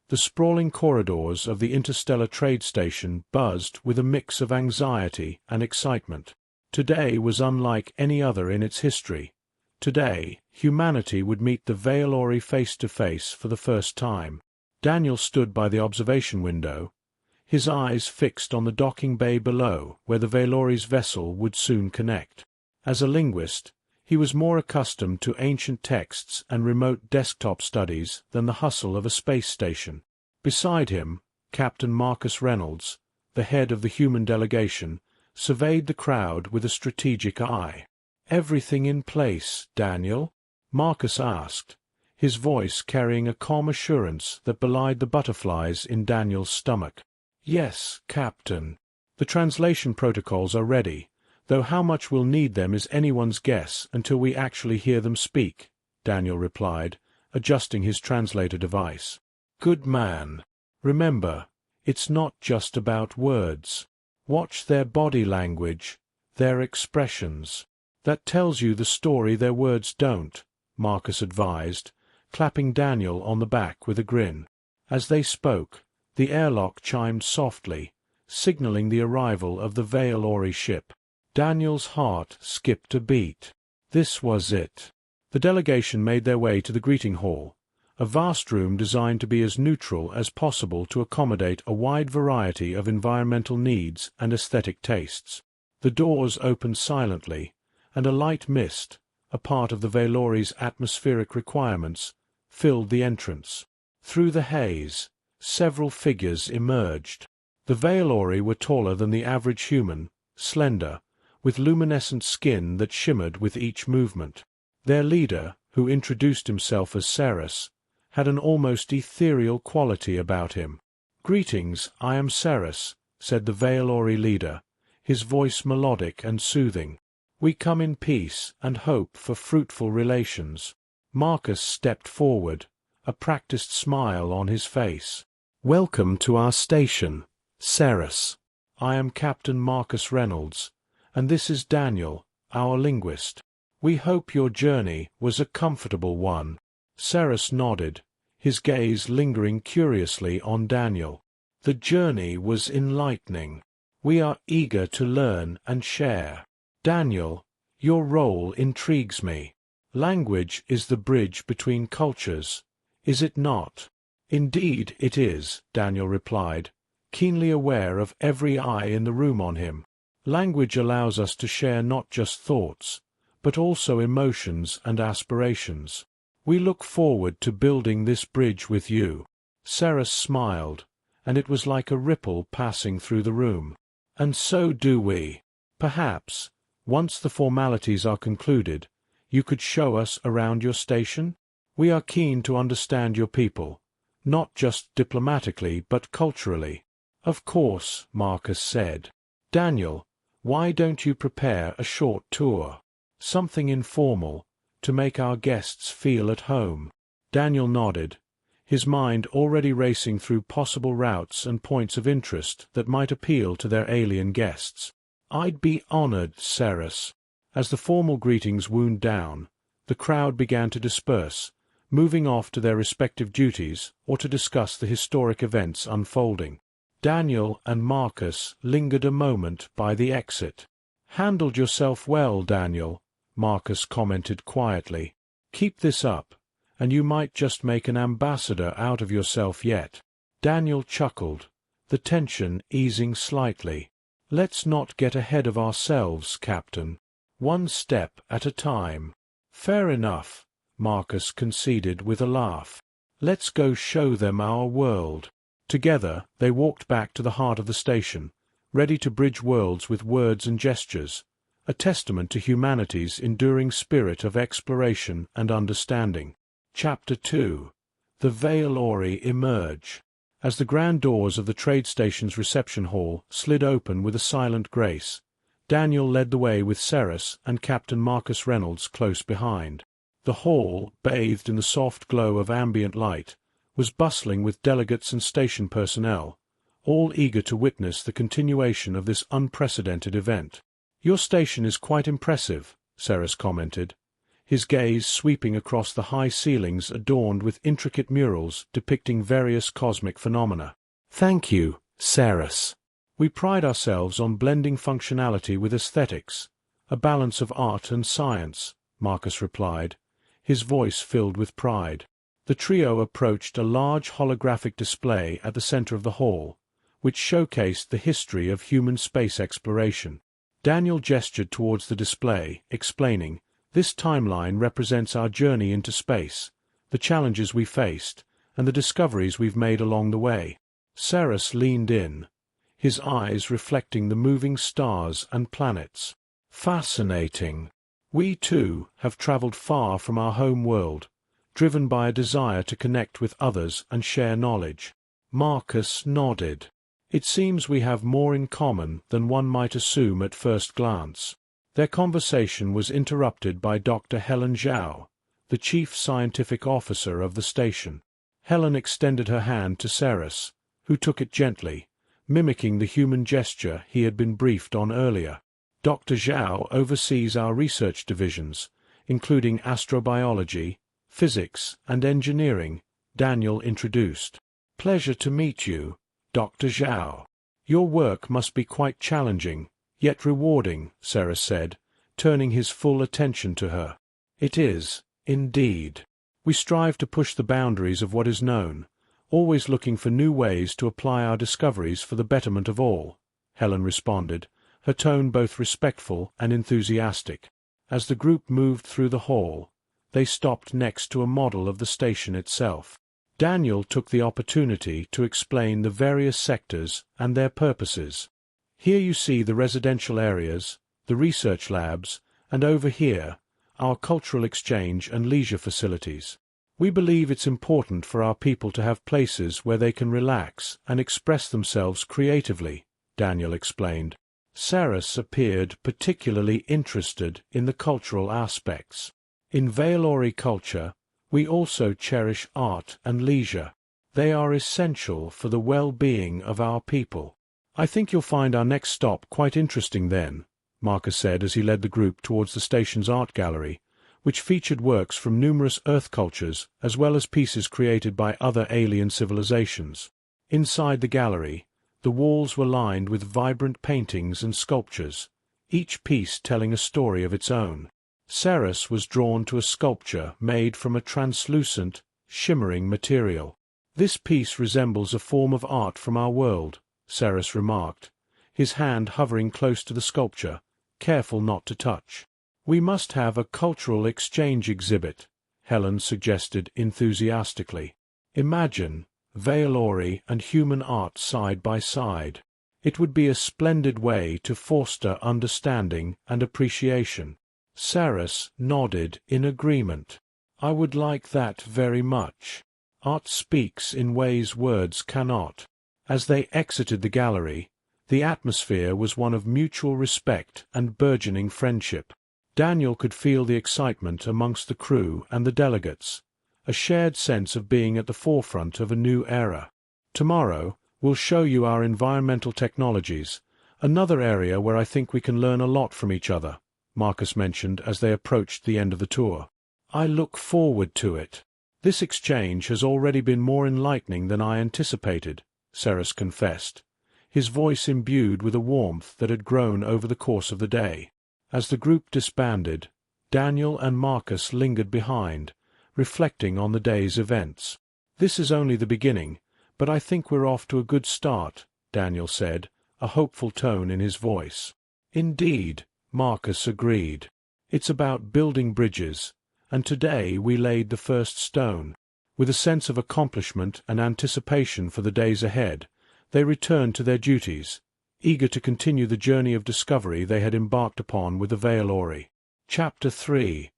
The sprawling corridors of the interstellar trade station buzzed with a mix of anxiety and excitement. Today was unlike any other in its history. Today, humanity would meet the Veilori face to face for the first time. Daniel stood by the observation window, his eyes fixed on the docking bay below where the Veilori's vessel would soon connect. As a linguist, he was more accustomed to ancient texts and remote desktop studies than the hustle of a space station. Beside him, Captain Marcus Reynolds, the head of the human delegation, surveyed the crowd with a strategic eye. "Everything in place, Daniel?" Marcus asked, his voice carrying a calm assurance that belied the butterflies in Daniel's stomach. "Yes, Captain. The translation protocols are ready, though how much we'll need them is anyone's guess until we actually hear them speak," Daniel replied, adjusting his translator device. "Good man. Remember, it's not just about words. Watch their body language, their expressions. That tells you the story their words don't," Marcus advised, clapping Daniel on the back with a grin. As they spoke, the airlock chimed softly, signaling the arrival of the Veilori ship. Daniel's heart skipped a beat. This was it. The delegation made their way to the greeting hall, a vast room designed to be as neutral as possible to accommodate a wide variety of environmental needs and aesthetic tastes. The doors opened silently, and a light mist, a part of the Veilori's atmospheric requirements, filled the entrance. Through the haze, several figures emerged. The Veilori were taller than the average human, slender, with luminescent skin that shimmered with each movement. Their leader, who introduced himself as Ceres, had an almost ethereal quality about him. "Greetings, I am Ceres," said the Veilori leader, his voice melodic and soothing. "We come in peace and hope for fruitful relations." Marcus stepped forward, a practiced smile on his face. "Welcome to our station, Ceres. I am Captain Marcus Reynolds, and this is Daniel, our linguist. We hope your journey was a comfortable one." Ceres nodded, his gaze lingering curiously on Daniel. "The journey was enlightening. We are eager to learn and share. Daniel, your role intrigues me. Language is the bridge between cultures, is it not?" "Indeed it is," Daniel replied, keenly aware of every eye in the room on him. "Language allows us to share not just thoughts, but also emotions and aspirations. We look forward to building this bridge with you." Ceres smiled, and it was like a ripple passing through the room. "And so do we. Perhaps, once the formalities are concluded, you could show us around your station? We are keen to understand your people, not just diplomatically but culturally." "Of course," Marcus said. "Daniel, why don't you prepare a short tour? Something informal, to make our guests feel at home." Daniel nodded, his mind already racing through possible routes and points of interest that might appeal to their alien guests. "I'd be honored, Ceres." As the formal greetings wound down, the crowd began to disperse, moving off to their respective duties or to discuss the historic events unfolding. Daniel and Marcus lingered a moment by the exit. "Handled yourself well, Daniel," Marcus commented quietly. "Keep this up, and you might just make an ambassador out of yourself yet." Daniel chuckled, the tension easing slightly. "Let's not get ahead of ourselves, Captain. One step at a time." "Fair enough," Marcus conceded with a laugh. "Let's go show them our world." Together they walked back to the heart of the station, ready to bridge worlds with words and gestures, a testament to humanity's enduring spirit of exploration and understanding. Chapter 2. The Veilori Emerge. As the grand doors of the trade station's reception hall slid open with a silent grace, Daniel led the way with Ceres and Captain Marcus Reynolds close behind. The hall, bathed in the soft glow of ambient light, was bustling with delegates and station personnel, all eager to witness the continuation of this unprecedented event. "Your station is quite impressive," Ceres commented, his gaze sweeping across the high ceilings adorned with intricate murals depicting various cosmic phenomena. "Thank you, Ceres. We pride ourselves on blending functionality with aesthetics, a balance of art and science," Marcus replied, his voice filled with pride. The trio approached a large holographic display at the center of the hall, which showcased the history of human space exploration. Daniel gestured towards the display, explaining, "This timeline represents our journey into space, the challenges we faced, and the discoveries we've made along the way." Ceres leaned in, his eyes reflecting the moving stars and planets. "Fascinating. We, too, have traveled far from our home world, driven by a desire to connect with others and share knowledge." Marcus nodded. "It seems we have more in common than one might assume at first glance." Their conversation was interrupted by Dr. Helen Zhao, the chief scientific officer of the station. Helen extended her hand to Ceres, who took it gently, mimicking the human gesture he had been briefed on earlier. "Dr. Zhao oversees our research divisions, including astrobiology, physics, and engineering," Daniel introduced. "Pleasure to meet you, Dr. Zhao. Your work must be quite challenging, yet rewarding," Ceres said, turning his full attention to her. "It is, indeed. We strive to push the boundaries of what is known, always looking for new ways to apply our discoveries for the betterment of all," Helen responded, her tone both respectful and enthusiastic. As the group moved through the hall, they stopped next to a model of the station itself. Daniel took the opportunity to explain the various sectors and their purposes. "Here you see the residential areas, the research labs, and over here, our cultural exchange and leisure facilities. We believe it's important for our people to have places where they can relax and express themselves creatively," Daniel explained. Ceres appeared particularly interested in the cultural aspects. "In Vailori culture, we also cherish art and leisure. They are essential for the well-being of our people." "I think you'll find our next stop quite interesting then," Marcus said as he led the group towards the station's art gallery, which featured works from numerous Earth cultures as well as pieces created by other alien civilizations. Inside the gallery, the walls were lined with vibrant paintings and sculptures, each piece telling a story of its own. Ceres was drawn to a sculpture made from a translucent, shimmering material. "This piece resembles a form of art from our world," Ceres remarked, his hand hovering close to the sculpture, careful not to touch. "We must have a cultural exchange exhibit," Helen suggested enthusiastically. "Imagine Vailori and human art side by side. It would be a splendid way to foster understanding and appreciation." Ceres nodded in agreement. "I would like that very much. Art speaks in ways words cannot." As they exited the gallery, the atmosphere was one of mutual respect and burgeoning friendship. Daniel could feel the excitement amongst the crew and the delegates, a shared sense of being at the forefront of a new era. "Tomorrow, we'll show you our environmental technologies, another area where I think we can learn a lot from each other," Marcus mentioned as they approached the end of the tour. "I look forward to it. This exchange has already been more enlightening than I anticipated," Ceres confessed, his voice imbued with a warmth that had grown over the course of the day. As the group disbanded, Daniel and Marcus lingered behind, reflecting on the day's events. "This is only the beginning, but I think we're off to a good start," Daniel said, a hopeful tone in his voice. "Indeed," Marcus agreed. "It's about building bridges, and today we laid the first stone." With a sense of accomplishment and anticipation for the days ahead, they returned to their duties, eager to continue the journey of discovery they had embarked upon with the Vailori. Chapter 3.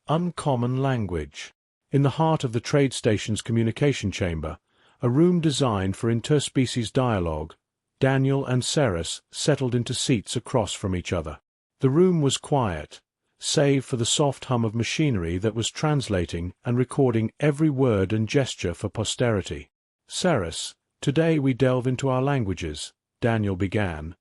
Uncommon Language. In the heart of the trade station's communication chamber, a room designed for interspecies dialogue, Daniel and Ceres settled into seats across from each other. The room was quiet, save for the soft hum of machinery that was translating and recording every word and gesture for posterity. "Ceres, today we delve into our languages," Daniel began,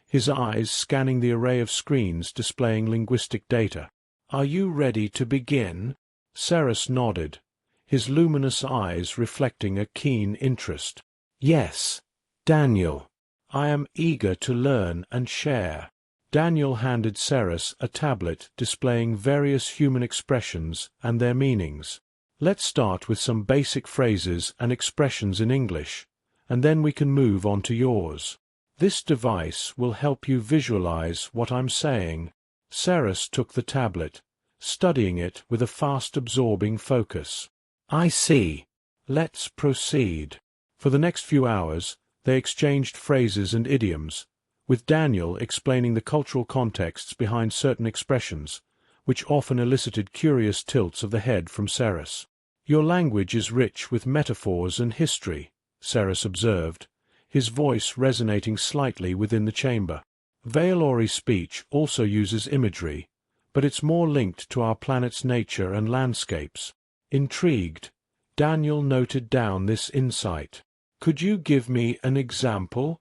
his eyes scanning the array of screens displaying linguistic data. Are you ready to begin? Ceres nodded, his luminous eyes reflecting a keen interest. Yes, Daniel. I am eager to learn and share. Daniel handed Ceres a tablet displaying various human expressions and their meanings. Let's start with some basic phrases and expressions in English, and then we can move on to yours. This device will help you visualize what I'm saying. Ceres took the tablet, studying it with a fast-absorbing focus. I see. Let's proceed. For the next few hours, they exchanged phrases and idioms, with Daniel explaining the cultural contexts behind certain expressions, which often elicited curious tilts of the head from Ceres. Your language is rich with metaphors and history, Ceres observed, his voice resonating slightly within the chamber. Vailori speech also uses imagery, but it's more linked to our planet's nature and landscapes. Intrigued, Daniel noted down this insight. Could you give me an example?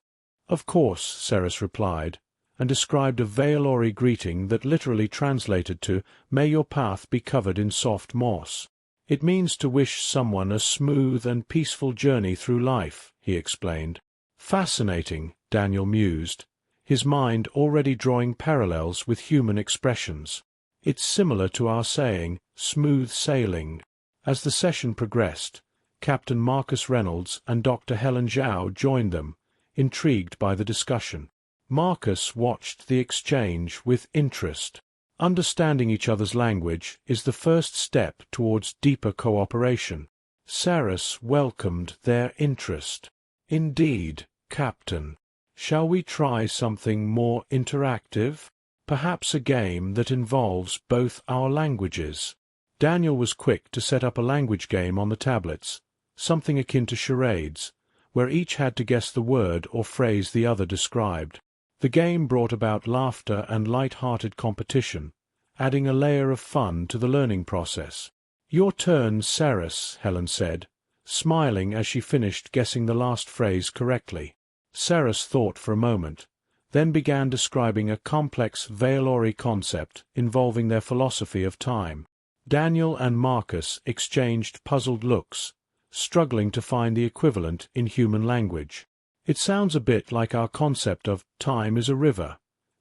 Of course, Ceres replied, and described a Vailori greeting that literally translated to, "May your path be covered in soft moss." It means to wish someone a smooth and peaceful journey through life, he explained. Fascinating, Daniel mused, his mind already drawing parallels with human expressions. It's similar to our saying, smooth sailing. As the session progressed, Captain Marcus Reynolds and Dr. Helen Zhao joined them, intrigued by the discussion. Marcus watched the exchange with interest. Understanding each other's language is the first step towards deeper cooperation. Ceres welcomed their interest. Indeed, Captain. Shall we try something more interactive? Perhaps a game that involves both our languages. Daniel was quick to set up a language game on the tablets, something akin to charades, where each had to guess the word or phrase the other described. The game brought about laughter and light-hearted competition, adding a layer of fun to the learning process. Your turn, Ceres, Helen said, smiling as she finished guessing the last phrase correctly. Ceres thought for a moment, then began describing a complex Vailori concept involving their philosophy of time. Daniel and Marcus exchanged puzzled looks, struggling to find the equivalent in human language. It sounds a bit like our concept of time is a river,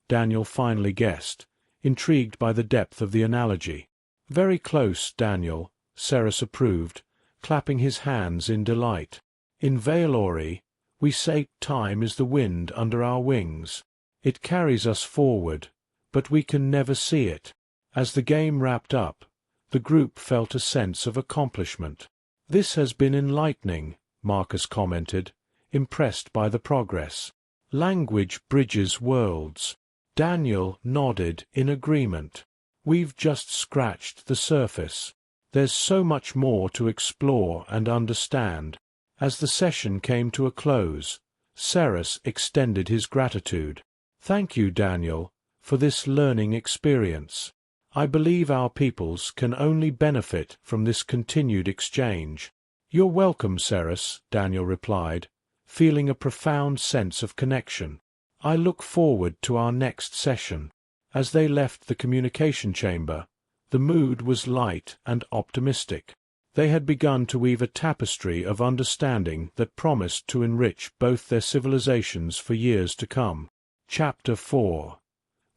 Daniel finally guessed, intrigued by the depth of the analogy. Very close, Daniel, Ceres approved, clapping his hands in delight. In Vailori, we say time is the wind under our wings. It carries us forward, but we can never see it. As the game wrapped up, the group felt a sense of accomplishment. This has been enlightening, Marcus commented, impressed by the progress. Language bridges worlds. Daniel nodded in agreement. We've just scratched the surface. There's so much more to explore and understand. As the session came to a close, Ceres extended his gratitude. Thank you, Daniel, for this learning experience. I believe our peoples can only benefit from this continued exchange. You're welcome, Ceres, Daniel replied, feeling a profound sense of connection. I look forward to our next session. As they left the communication chamber, the mood was light and optimistic. They had begun to weave a tapestry of understanding that promised to enrich both their civilizations for years to come. Chapter 4.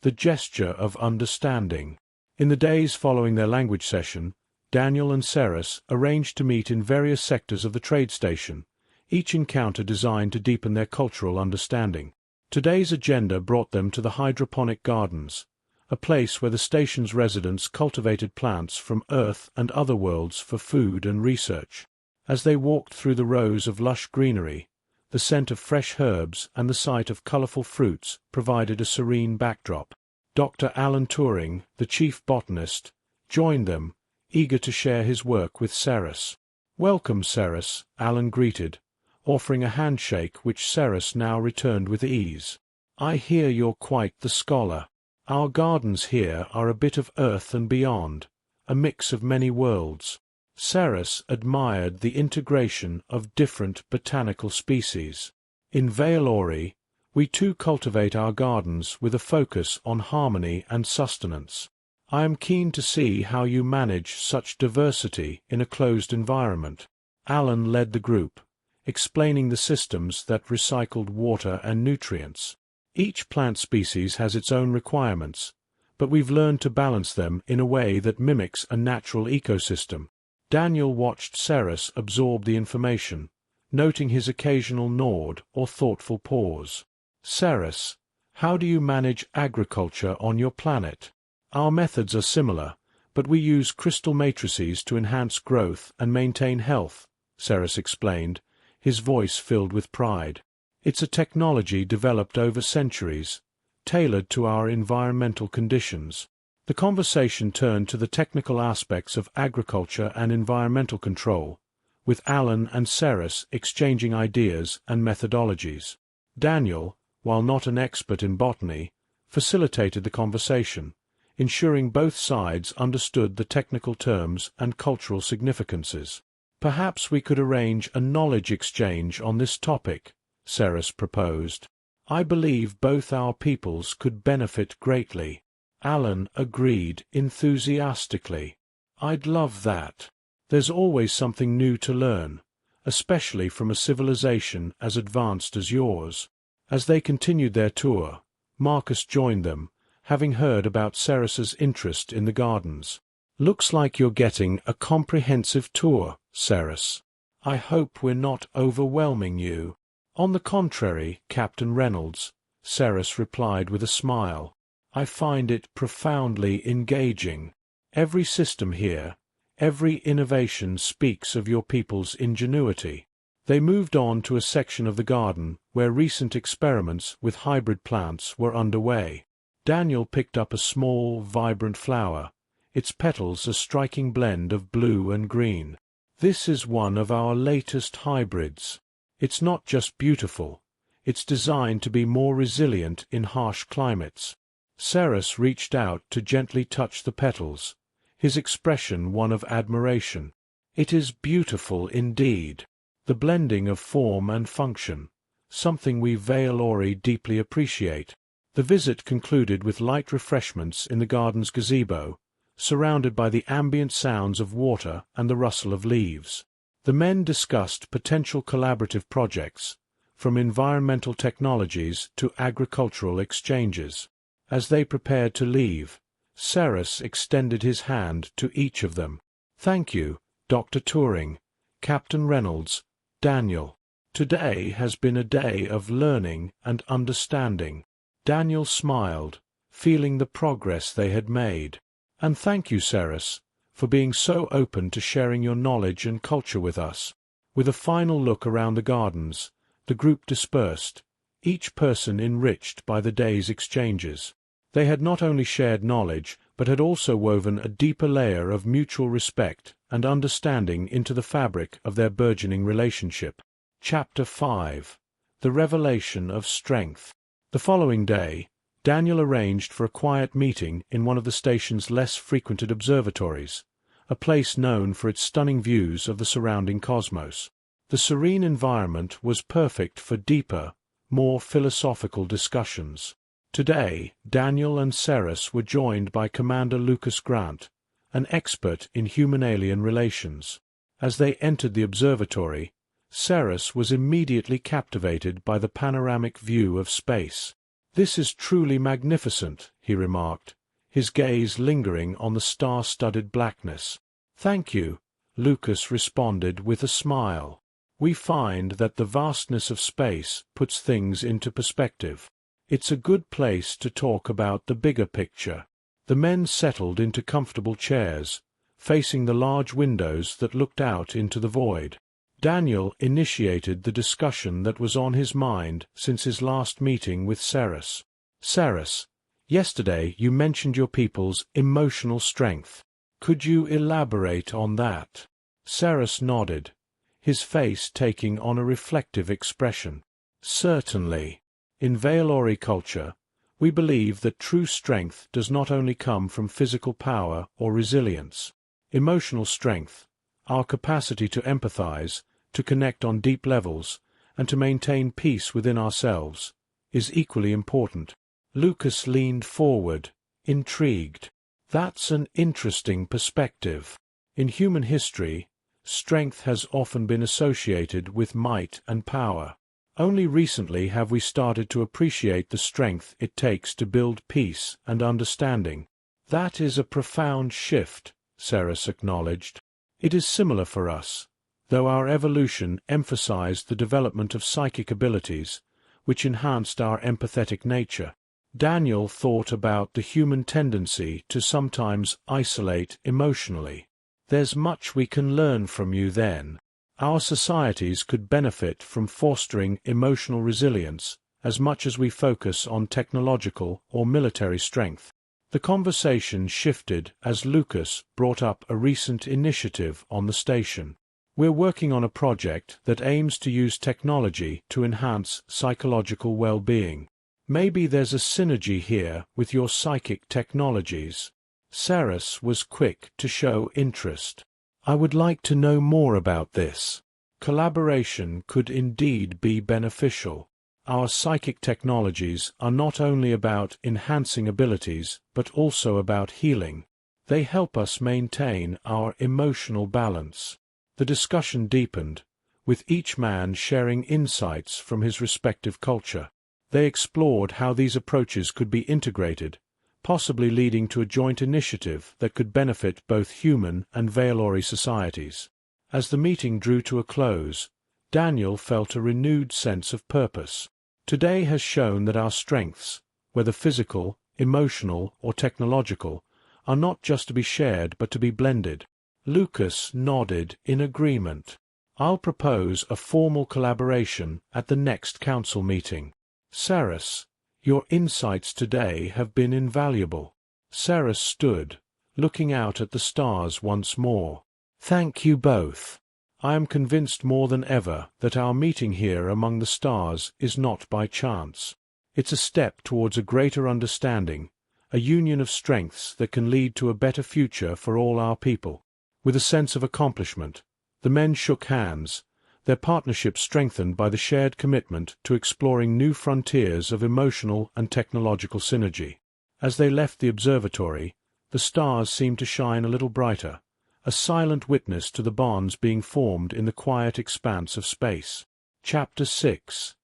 The Gesture of Understanding. In the days following their language session, Daniel and Ceres arranged to meet in various sectors of the trade station, each encounter designed to deepen their cultural understanding. Today's agenda brought them to the hydroponic gardens, a place where the station's residents cultivated plants from Earth and other worlds for food and research. As they walked through the rows of lush greenery, the scent of fresh herbs and the sight of colorful fruits provided a serene backdrop. Dr. Alan Turing, the chief botanist, joined them, eager to share his work with Ceres. "Welcome, Ceres," Alan greeted, offering a handshake which Ceres now returned with ease. "I hear you're quite the scholar. Our gardens here are a bit of Earth and beyond, a mix of many worlds." Ceres admired the integration of different botanical species. In Vailori, we too cultivate our gardens with a focus on harmony and sustenance. I am keen to see how you manage such diversity in a closed environment. Alan led the group, explaining the systems that recycled water and nutrients. Each plant species has its own requirements, but we've learned to balance them in a way that mimics a natural ecosystem. Daniel watched Ceres absorb the information, noting his occasional nod or thoughtful pause. Ceres, how do you manage agriculture on your planet? Our methods are similar, but we use crystal matrices to enhance growth and maintain health, Ceres explained, his voice filled with pride. It's a technology developed over centuries, tailored to our environmental conditions. The conversation turned to the technical aspects of agriculture and environmental control, with Alan and Ceres exchanging ideas and methodologies. Daniel, while not an expert in botany, facilitated the conversation, ensuring both sides understood the technical terms and cultural significances. Perhaps we could arrange a knowledge exchange on this topic, Ceres proposed. I believe both our peoples could benefit greatly. Alan agreed enthusiastically. I'd love that. There's always something new to learn, especially from a civilization as advanced as yours. As they continued their tour, Marcus joined them, having heard about Ceres's interest in the gardens. Looks like you're getting a comprehensive tour, Ceres. I hope we're not overwhelming you. On the contrary, Captain Reynolds, Ceres replied with a smile. I find it profoundly engaging. Every system here, every innovation speaks of your people's ingenuity. They moved on to a section of the garden where recent experiments with hybrid plants were underway. Daniel picked up a small, vibrant flower, its petals a striking blend of blue and green. This is one of our latest hybrids. It's not just beautiful, it's designed to be more resilient in harsh climates. Ceres reached out to gently touch the petals, his expression one of admiration. It is beautiful indeed. The blending of form and function, something we Vailori deeply appreciate. The visit concluded with light refreshments in the garden's gazebo, surrounded by the ambient sounds of water and the rustle of leaves. The men discussed potential collaborative projects, from environmental technologies to agricultural exchanges. As they prepared to leave, Ceres extended his hand to each of them. Thank you, Dr. Turing, Captain Reynolds, Daniel. Today has been a day of learning and understanding. Daniel smiled, feeling the progress they had made. And thank you, Ceres, for being so open to sharing your knowledge and culture with us. With a final look around the gardens, the group dispersed, each person enriched by the day's exchanges. They had not only shared knowledge, but had also woven a deeper layer of mutual respect and understanding into the fabric of their burgeoning relationship. Chapter 5. The Revelation of Strength. The following day, Daniel arranged for a quiet meeting in one of the station's less frequented observatories, a place known for its stunning views of the surrounding cosmos. The serene environment was perfect for deeper, more philosophical discussions. Today, Daniel and Ceres were joined by Commander Lucas Grant, an expert in human-alien relations. As they entered the observatory, Ceres was immediately captivated by the panoramic view of space. "This is truly magnificent," he remarked, his gaze lingering on the star-studded blackness. "Thank you," Lucas responded with a smile. "We find that the vastness of space puts things into perspective. It's a good place to talk about the bigger picture." The men settled into comfortable chairs, facing the large windows that looked out into the void. Daniel initiated the discussion that was on his mind since his last meeting with Ceres. "Ceres, yesterday you mentioned your people's emotional strength. Could you elaborate on that?" Ceres nodded, his face taking on a reflective expression. "Certainly. In Vailori culture, we believe that true strength does not only come from physical power or resilience. Emotional strength, our capacity to empathize, to connect on deep levels, and to maintain peace within ourselves, is equally important." Lucas leaned forward, intrigued. That's an interesting perspective. In human history, strength has often been associated with might and power. Only recently have we started to appreciate the strength it takes to build peace and understanding. That is a profound shift, Ceres acknowledged. It is similar for us, though our evolution emphasized the development of psychic abilities, which enhanced our empathetic nature. Daniel thought about the human tendency to sometimes isolate emotionally. There's much we can learn from you then. Our societies could benefit from fostering emotional resilience as much as we focus on technological or military strength. The conversation shifted as Lucas brought up a recent initiative on the station. We're working on a project that aims to use technology to enhance psychological well-being. Maybe there's a synergy here with your psychic technologies. Ceres was quick to show interest. I would like to know more about this. Collaboration could indeed be beneficial. Our psychic technologies are not only about enhancing abilities, but also about healing. They help us maintain our emotional balance. The discussion deepened, with each man sharing insights from his respective culture. They explored how these approaches could be integrated, possibly leading to a joint initiative that could benefit both human and Veilori societies. As the meeting drew to a close, Daniel felt a renewed sense of purpose. Today has shown that our strengths, whether physical, emotional, or technological, are not just to be shared but to be blended. Lucas nodded in agreement. I'll propose a formal collaboration at the next council meeting. Ceres, your insights today have been invaluable. Ceres stood, looking out at the stars once more. Thank you both. I am convinced more than ever that our meeting here among the stars is not by chance. It's a step towards a greater understanding, a union of strengths that can lead to a better future for all our people. With a sense of accomplishment, the men shook hands, their partnership strengthened by the shared commitment to exploring new frontiers of emotional and technological synergy. As they left the observatory, the stars seemed to shine a little brighter, a silent witness to the bonds being formed in the quiet expanse of space. Chapter 6.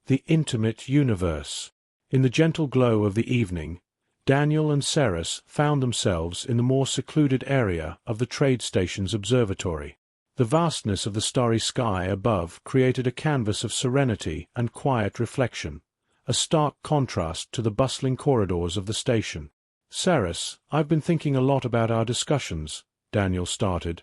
The Intimate Universe. In the gentle glow of the evening, Daniel and Ceres found themselves in the more secluded area of the trade station's observatory. The vastness of the starry sky above created a canvas of serenity and quiet reflection, a stark contrast to the bustling corridors of the station. Ceres, I've been thinking a lot about our discussions, Daniel started,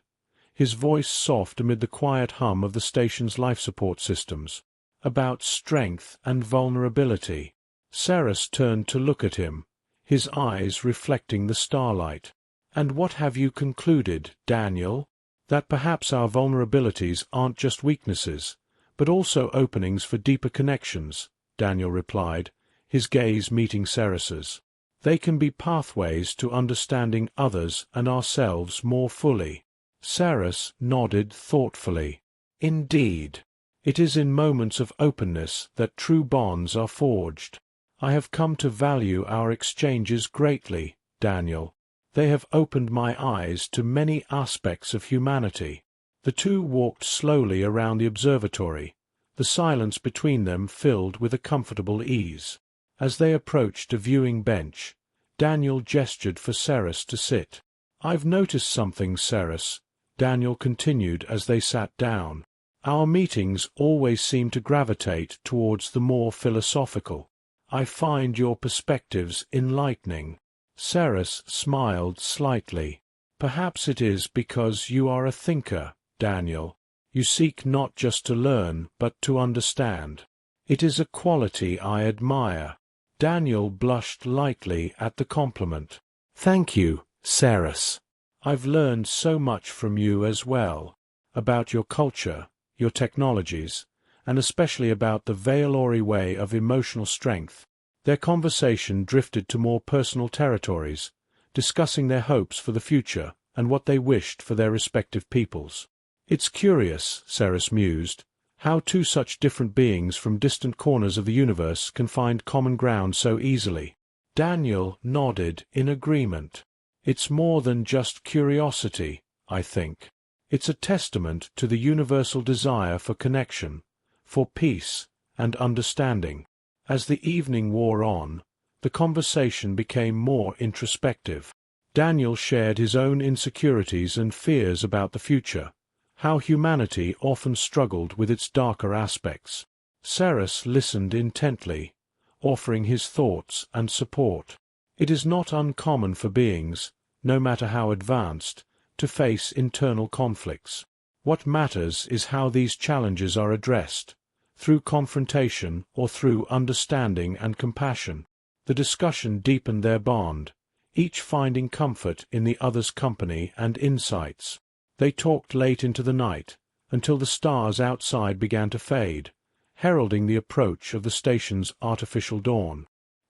his voice soft amid the quiet hum of the station's life support systems. About strength and vulnerability. Ceres turned to look at him, his eyes reflecting the starlight. And what have you concluded, Daniel? That perhaps our vulnerabilities aren't just weaknesses, but also openings for deeper connections, Daniel replied, his gaze meeting Ceres's. They can be pathways to understanding others and ourselves more fully. Ceres nodded thoughtfully. Indeed. It is in moments of openness that true bonds are forged. I have come to value our exchanges greatly, Daniel. They have opened my eyes to many aspects of humanity. The two walked slowly around the observatory, the silence between them filled with a comfortable ease. As they approached a viewing bench, Daniel gestured for Ceres to sit. I've noticed something, Ceres, Daniel continued as they sat down. Our meetings always seem to gravitate towards the more philosophical. I find your perspectives enlightening. Ceres smiled slightly. Perhaps it is because you are a thinker, Daniel. You seek not just to learn, but to understand. It is a quality I admire. Daniel blushed lightly at the compliment. Thank you, Ceres. I've learned so much from you as well, about your culture, your technologies, and especially about the Veilori way of emotional strength. Their conversation drifted to more personal territories, discussing their hopes for the future and what they wished for their respective peoples. It's curious, Ceres mused, how two such different beings from distant corners of the universe can find common ground so easily. Daniel nodded in agreement. It's more than just curiosity, I think. It's a testament to the universal desire for connection, for peace and understanding. As the evening wore on, the conversation became more introspective. Daniel shared his own insecurities and fears about the future, how humanity often struggled with its darker aspects. Ceres listened intently, offering his thoughts and support. It is not uncommon for beings, no matter how advanced, to face internal conflicts. What matters is how these challenges are addressed, through confrontation or through understanding and compassion. The discussion deepened their bond, each finding comfort in the other's company and insights. They talked late into the night, until the stars outside began to fade, heralding the approach of the station's artificial dawn.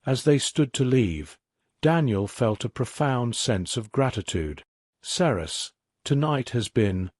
As they stood to leave, Daniel felt a profound sense of gratitude. Ceres, tonight has been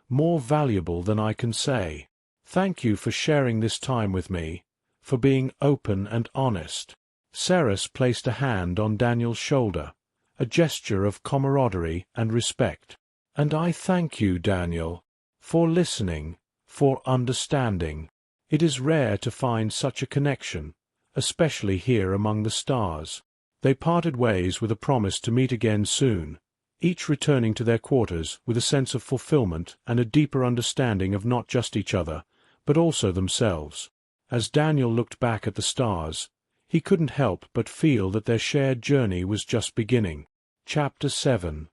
more valuable than I can say. Thank you for sharing this time with me, for being open and honest. Ceres placed a hand on Daniel's shoulder, a gesture of camaraderie and respect. And I thank you, Daniel, for listening, for understanding. It is rare to find such a connection, especially here among the stars. They parted ways with a promise to meet again soon, each returning to their quarters with a sense of fulfillment and a deeper understanding of not just each other, but also themselves. As Daniel looked back at the stars, he couldn't help but feel that their shared journey was just beginning. Chapter 7.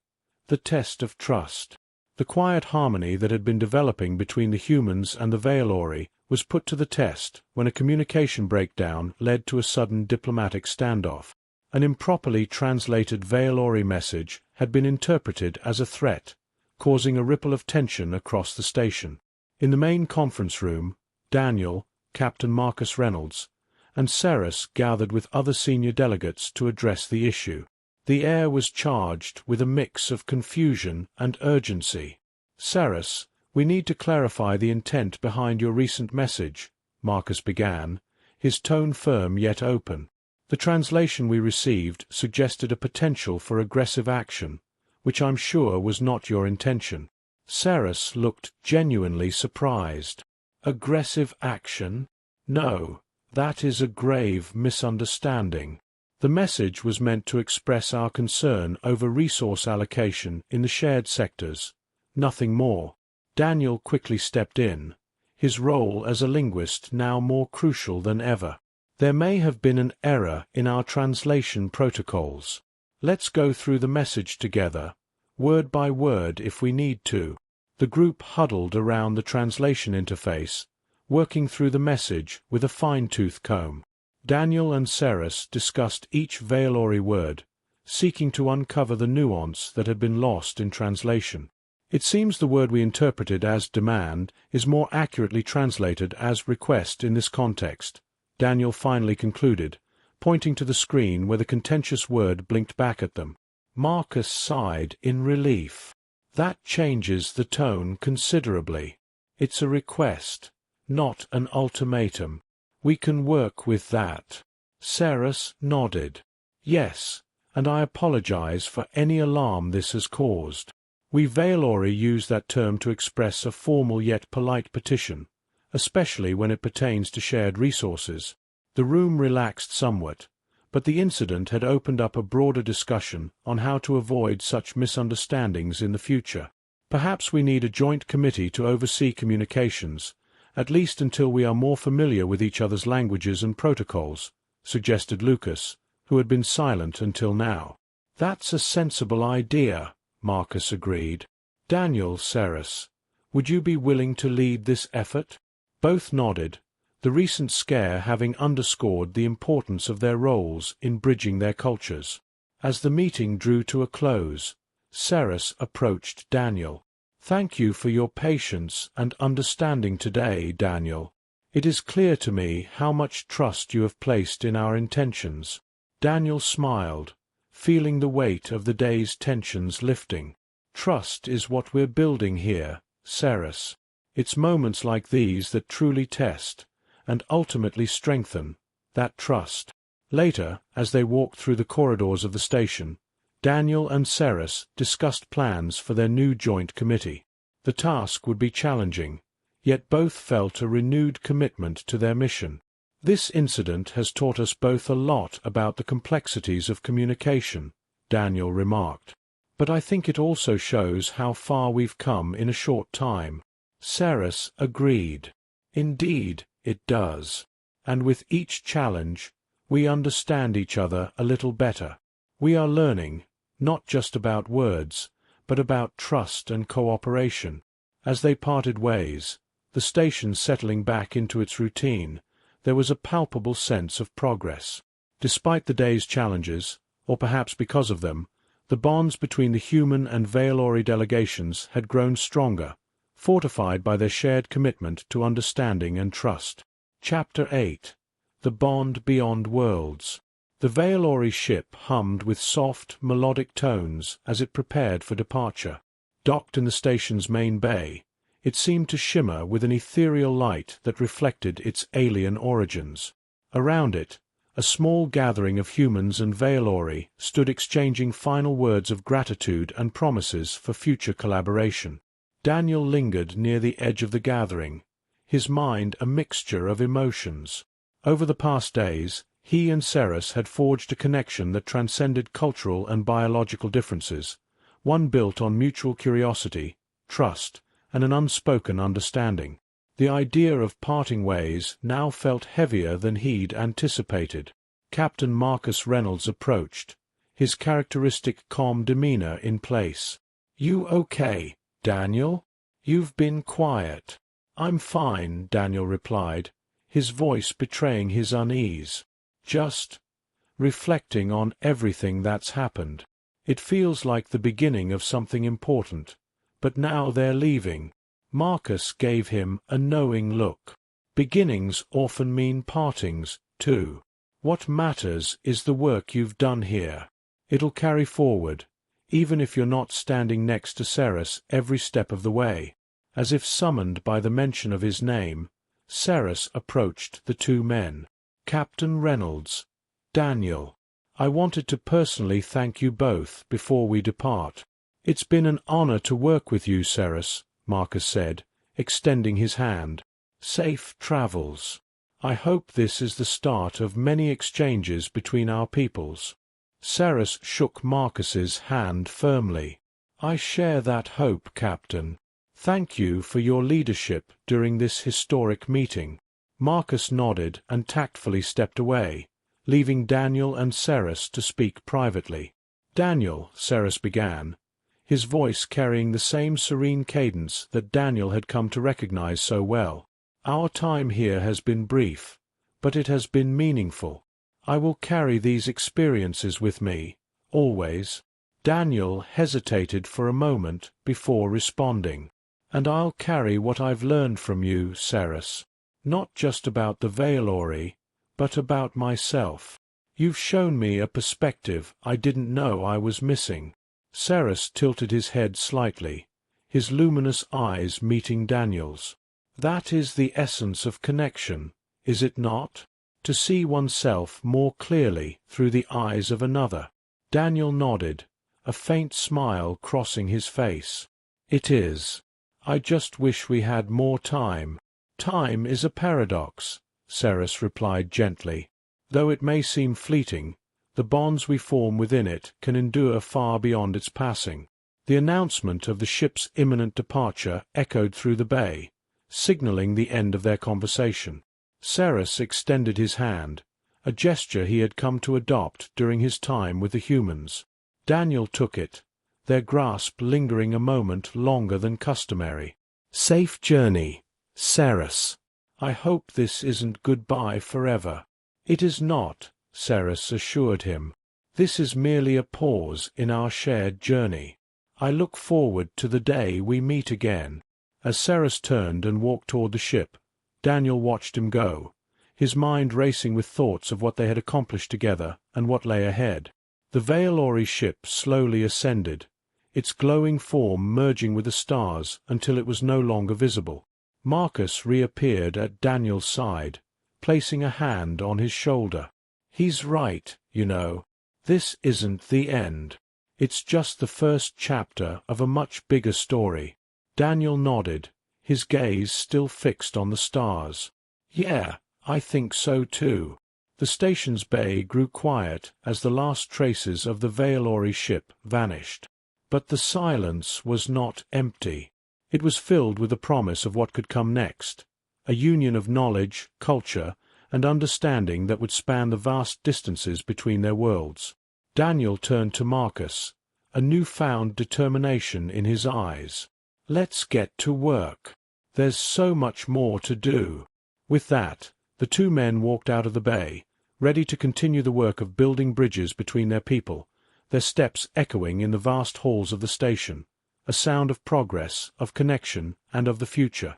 The Test of Trust. The quiet harmony that had been developing between the humans and the Veilori was put to the test when a communication breakdown led to a sudden diplomatic standoff. An improperly translated Veilori message had been interpreted as a threat, causing a ripple of tension across the station. In the main conference room, Daniel, Captain Marcus Reynolds, and Ceres gathered with other senior delegates to address the issue. The air was charged with a mix of confusion and urgency. Ceres, we need to clarify the intent behind your recent message, Marcus began, his tone firm yet open. The translation we received suggested a potential for aggressive action, which I'm sure was not your intention. Ceres looked genuinely surprised. Aggressive action? No, that is a grave misunderstanding. The message was meant to express our concern over resource allocation in the shared sectors, nothing more. Daniel quickly stepped in, his role as a linguist now more crucial than ever. There may have been an error in our translation protocols. Let's go through the message together, word by word if we need to. The group huddled around the translation interface, working through the message with a fine-tooth comb. Daniel and Ceres discussed each Veilori word, seeking to uncover the nuance that had been lost in translation. It seems the word we interpreted as demand is more accurately translated as request in this context, Daniel finally concluded, pointing to the screen where the contentious word blinked back at them. Marcus sighed in relief. That changes the tone considerably. It's a request, not an ultimatum. We can work with that. Ceres nodded. Yes, and I apologize for any alarm this has caused. We Veilori use that term to express a formal yet polite petition, especially when it pertains to shared resources. The room relaxed somewhat, but the incident had opened up a broader discussion on how to avoid such misunderstandings in the future. Perhaps we need a joint committee to oversee communications, at least until we are more familiar with each other's languages and protocols, suggested Lucas, who had been silent until now. That's a sensible idea, Marcus agreed. Daniel, Ceres, would you be willing to lead this effort? Both nodded, the recent scare having underscored the importance of their roles in bridging their cultures. As the meeting drew to a close, Ceres approached Daniel. Thank you for your patience and understanding today, Daniel. It is clear to me how much trust you have placed in our intentions. Daniel smiled, feeling the weight of the day's tensions lifting. Trust is what we're building here, Ceres. It's moments like these that truly test, and ultimately strengthen, that trust. Later, as they walked through the corridors of the station, Daniel and Ceres discussed plans for their new joint committee. The task would be challenging, yet both felt a renewed commitment to their mission. "This incident has taught us both a lot about the complexities of communication," Daniel remarked. "But I think it also shows how far we've come in a short time." Ceres agreed. "Indeed, it does. And with each challenge, we understand each other a little better. We are learning, not just about words, but about trust and cooperation." As they parted ways, the station settling back into its routine, there was a palpable sense of progress. Despite the day's challenges, or perhaps because of them, the bonds between the human and Veilori delegations had grown stronger, fortified by their shared commitment to understanding and trust. Chapter 8. The Bond Beyond Worlds. The Veilori ship hummed with soft, melodic tones as it prepared for departure. Docked in the station's main bay, it seemed to shimmer with an ethereal light that reflected its alien origins. Around it, a small gathering of humans and Veilori stood exchanging final words of gratitude and promises for future collaboration. Daniel lingered near the edge of the gathering, his mind a mixture of emotions. Over the past days, he and Ceres had forged a connection that transcended cultural and biological differences, one built on mutual curiosity, trust, and an unspoken understanding. The idea of parting ways now felt heavier than he'd anticipated. Captain Marcus Reynolds approached, his characteristic calm demeanor in place. "You okay, Daniel? You've been quiet." "I'm fine," Daniel replied, his voice betraying his unease. "Just reflecting on everything that's happened. It feels like the beginning of something important, but now they're leaving." Marcus gave him a knowing look. "Beginnings often mean partings, too. What matters is the work you've done here. It'll carry forward, even if you're not standing next to Ceres every step of the way." As if summoned by the mention of his name, Ceres approached the two men. "Captain Reynolds, Daniel, I wanted to personally thank you both before we depart." "It's been an honor to work with you, Ceres," Marcus said, extending his hand. "Safe travels. I hope this is the start of many exchanges between our peoples." Ceres shook Marcus's hand firmly. "I share that hope, Captain. Thank you for your leadership during this historic meeting." Marcus nodded and tactfully stepped away, leaving Daniel and Ceres to speak privately. "Daniel," Ceres began, his voice carrying the same serene cadence that Daniel had come to recognize so well. "Our time here has been brief, but it has been meaningful. I will carry these experiences with me, always." Daniel hesitated for a moment before responding. "And I'll carry what I've learned from you, Ceres. Not just about the Veilori, but about myself. You've shown me a perspective I didn't know I was missing." Ceres tilted his head slightly, his luminous eyes meeting Daniel's. "That is the essence of connection, is it not? To see oneself more clearly through the eyes of another." Daniel nodded, a faint smile crossing his face. "It is. I just wish we had more time." "Time is a paradox," Ceres replied gently. "Though it may seem fleeting, the bonds we form within it can endure far beyond its passing." The announcement of the ship's imminent departure echoed through the bay, signaling the end of their conversation. Ceres extended his hand, a gesture he had come to adopt during his time with the humans. Daniel took it, their grasp lingering a moment longer than customary. "Safe journey, Ceres. I hope this isn't goodbye forever." "It is not," Ceres assured him. "This is merely a pause in our shared journey. I look forward to the day we meet again." As Ceres turned and walked toward the ship, Daniel watched him go, his mind racing with thoughts of what they had accomplished together and what lay ahead. The Veilori ship slowly ascended, its glowing form merging with the stars until it was no longer visible. Marcus reappeared at Daniel's side, placing a hand on his shoulder. "He's right, you know. This isn't the end. It's just the first chapter of a much bigger story. Daniel nodded, his gaze still fixed on the stars. Yeah, I think so too. The station's bay grew quiet as the last traces of the Vailori ship vanished. But the silence was not empty. It was filled with the promise of what could come next, a union of knowledge, culture, and understanding that would span the vast distances between their worlds. Daniel turned to Marcus, a newfound determination in his eyes. Let's get to work. There's so much more to do. With that, the two men walked out of the bay, ready to continue the work of building bridges between their people, their steps echoing in the vast halls of the station, a sound of progress, of connection, and of the future.